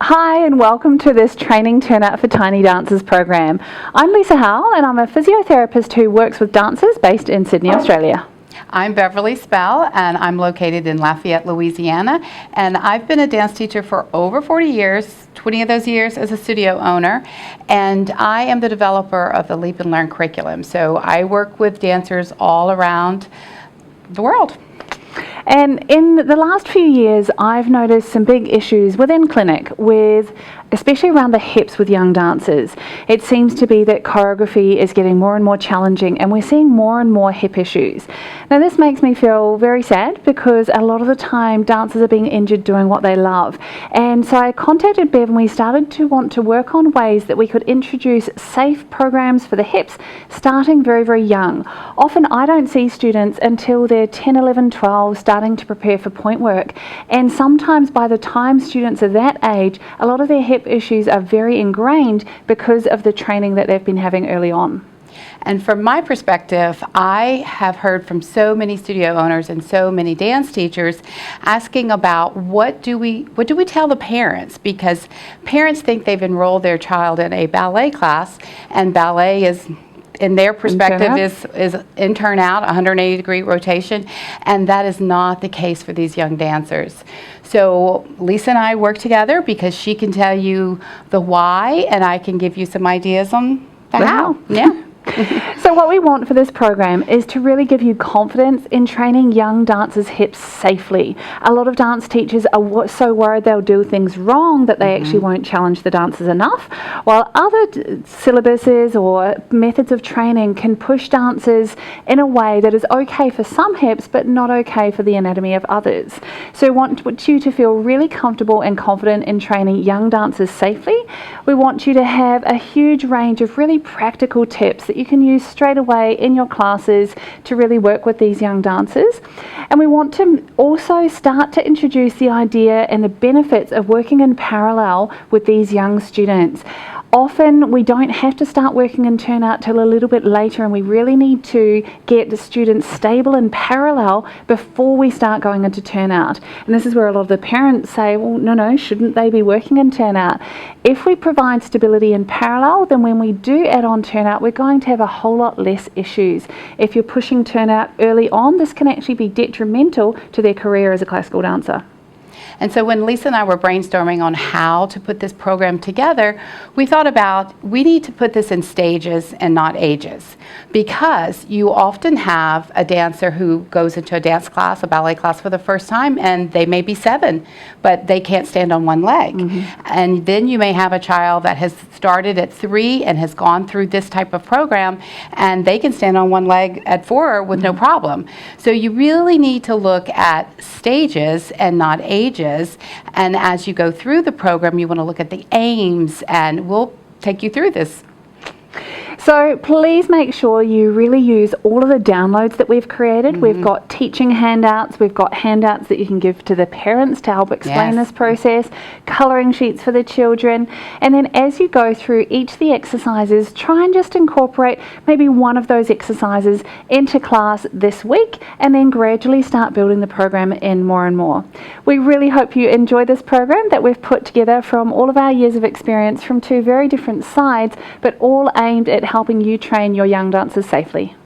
Hi and welcome to this Training Turnout for Tiny Dancers program. I'm Lisa Howell and I'm a physiotherapist who works with dancers based in Sydney, Australia. I'm Beverly Spell and I'm located in Lafayette, Louisiana, and I've been a dance teacher for over 40 years, 20 of those years as a studio owner, and I am the developer of the Leap and Learn curriculum. So I work with dancers all around the world. And in the last few years, I've noticed some big issues within clinic especially around the hips with young dancers. It seems to be that choreography is getting more and more challenging and we're seeing more and more hip issues. Now this makes me feel very sad because a lot of the time dancers are being injured doing what they love. And so I contacted Bev and we started to want to work on ways that we could introduce safe programs for the hips starting very, very young. Often I don't see students until they're 10, 11, 12 starting to prepare for point work. And sometimes by the time students are that age, a lot of their hip issues are very ingrained because of the training that they've been having early on. And from my perspective, I have heard from so many studio owners and so many dance teachers asking about what do we tell the parents, because parents think they've enrolled their child in a ballet class, and ballet is, in their perspective, is in turnout, 180-degree rotation, and that is not the case for these young dancers. So Lisa and I work together because she can tell you the why, and I can give you some ideas on the how. Yeah. So what we want for this program is to really give you confidence in training young dancers' hips safely. A lot of dance teachers are so worried they'll do things wrong that they actually won't challenge the dancers enough, while other syllabuses or methods of training can push dancers in a way that is okay for some hips but not okay for the anatomy of others. So we want you to feel really comfortable and confident in training young dancers safely. We want you to have a huge range of really practical tips that you can use straight away in your classes to really work with these young dancers. And we want to also start to introduce the idea and the benefits of working in parallel with these young students. Often we don't have to start working in turnout till a little bit later, and we really need to get the students stable in parallel before we start going into turnout. And this is where a lot of the parents say, well, no, shouldn't they be working in turnout? If we provide stability in parallel, then when we do add on turnout, we're going to have a whole lot less issues. If you're pushing turnout early on, this can actually be detrimental to their career as a classical dancer. And so when Lisa and I were brainstorming on how to put this program together, we thought about we need to put this in stages and not ages, because you often have a dancer who goes into a dance class, a ballet class for the first time, and they may be 7, but they can't stand on one leg. And then you may have a child that has started at 3 and has gone through this type of program, and they can stand on one leg at 4 with no problem. So you really need to look at stages and not ages. And as you go through the program, you want to look at the aims, and we'll take you through this. So please make sure you really use all of the downloads that we've created. We've got teaching handouts, we've got handouts that you can give to the parents to help explain this process, colouring sheets for the children, and then as you go through each of the exercises, try and just incorporate maybe one of those exercises into class this week, and then gradually start building the program in more and more. We really hope you enjoy this program that we've put together from all of our years of experience from 2 very different sides, but all aimed at helping you train your young dancers safely.